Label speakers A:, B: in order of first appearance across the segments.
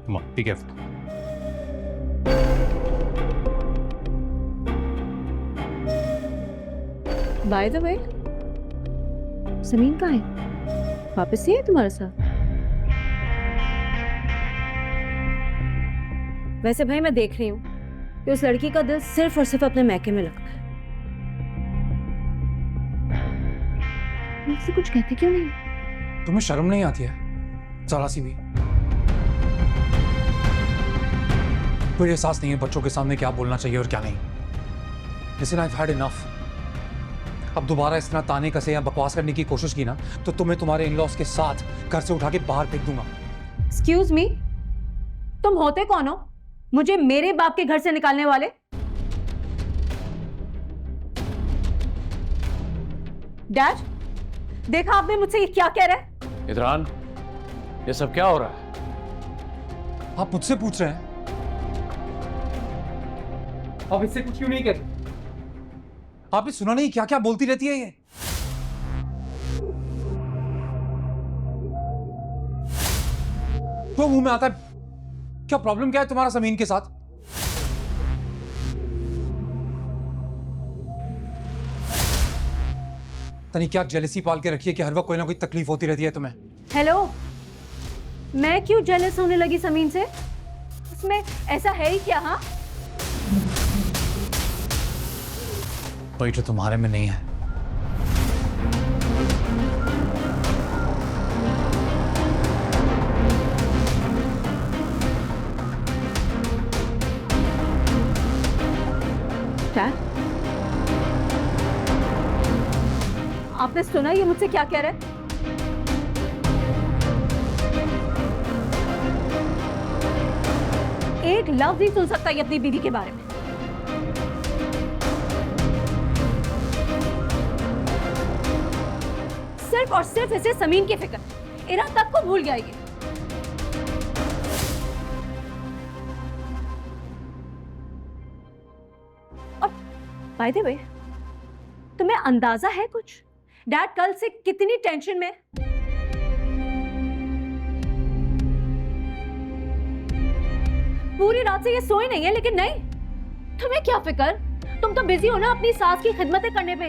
A: Come on, be careful.
B: By the way, Sameen कहाँ है? वापस ही है तुम्हारे साथ? वैसे भाई मैं देख रही हूँ कि उस लड़की का दिल सिर्फ और सिर्फ अपने मैके में लगता है। मुझसे कुछ कहते क्यों नहीं?
A: तुम्हें शर्म नहीं आती है जरा सी भी? कोई एहसास नहीं है बच्चों के सामने क्या बोलना चाहिए और क्या नहीं? Listen, I've had enough. अब दोबारा इस तरह ताने कसे या बकवास करने की कोशिश की ना तो तुम्हें तुम्हारे इन-लॉज के साथ घर से उठा के बाहर फेंक दूंगा।
B: एक्सक्यूज मी, तुम होते कौन हो मुझे मेरे बाप के घर से निकालने वाले? डैड, देखा आपने मुझसे ये क्या कह रहा है?
C: इदरान, ये सब क्या हो रहा है?
A: आप मुझसे पूछ रहे हैं? आप इससे कुछ क्यों नहीं कहते? आपने सुना नहीं क्या क्या बोलती रहती है ये? तो मुंह में आता है। क्या प्रॉब्लम क्या है तुम्हारा समीन के साथ? तनी क्या जेलसी पाल के रखी है कि हर वक्त कोई ना कोई तकलीफ होती रहती है तुम्हें?
B: हेलो, मैं क्यों जेलस होने लगी समीन से? उसमें ऐसा है ही क्या? हाँ,
A: वही तो तुम्हारे में नहीं है।
B: डैड, आपने सुना ये मुझसे क्या कह रहा है? एक लफ्ज नहीं सुन सकता ये अपनी बीवी के बारे में। सिर्फ और सिर्फ इसे समीन की फिक्र, इरा तक को भूल गया ये। और बाय द वे, तुम्हें अंदाजा है कुछ डैड कल से कितनी टेंशन में? पूरी रात से ये सोए नहीं है, लेकिन नहीं, तुम्हें क्या फिक्र? तुम तो बिजी हो ना अपनी सास की खिदमतें करने पे।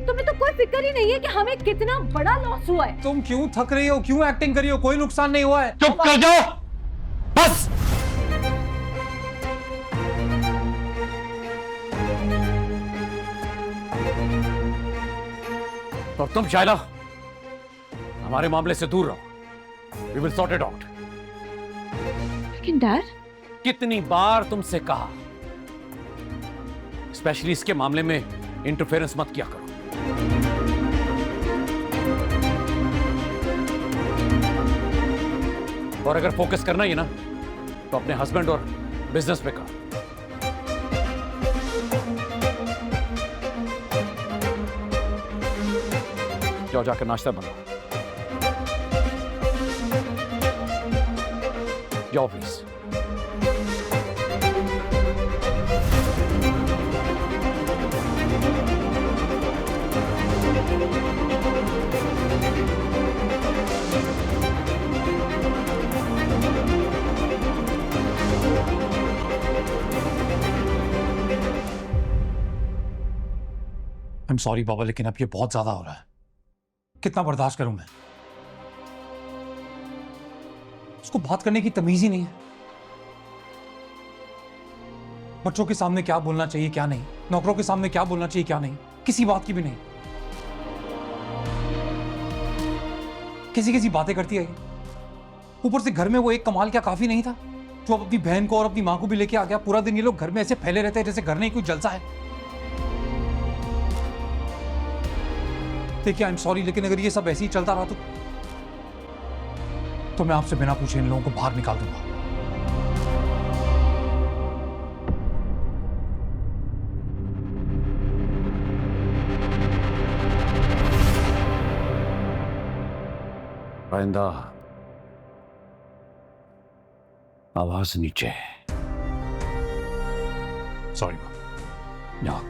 B: तुम्हें तो कोई फिक्र ही नहीं है कि हमें कितना बड़ा लॉस हुआ है।
A: तुम क्यों थक रही हो? क्यों एक्टिंग कर रही हो? कोई नुकसान नहीं हुआ है।
C: चुप कर जाओ, बस। और तुम शायला हमारे मामले से दूर रहो। We will sort it out.
B: लेकिन डैड,
C: कितनी बार तुमसे कहा, स्पेशली इसके मामले में इंटरफेरेंस मत किया करो। और अगर फोकस करना ही है ना तो अपने हस्बैंड और बिजनेस पे करो। जाओ जाकर नाश्ता बनाओ। जाओ प्लीज।
A: I'm sorry बाबा, लेकिन अब ये बहुत ज्यादा हो रहा है। कितना बर्दाश्त करूं मैं? उसको बात करने की तमीज ही नहीं है। बच्चों के सामने क्या बोलना चाहिए क्या नहीं, नौकरों के सामने क्या बोलना चाहिए क्या नहीं, किसी बात की भी नहीं। किसी किसी बातें करती है। ऊपर से घर में वो एक कमाल क्या काफी नहीं था जो अब अपनी बहन को और अपनी मां को भी लेके आ गया। पूरा दिन ये लोग घर में ऐसे फैले रहते हैं जैसे घर नहीं कोई जलसा है। देखिए, आई एम सॉरी, लेकिन अगर ये सब ऐसे ही चलता रहा तो मैं आपसे बिना पूछे इन लोगों को बाहर निकाल दूंगा।
C: आइंदा आवाज नीचे।
A: सॉरी बाबा।
C: जाओ।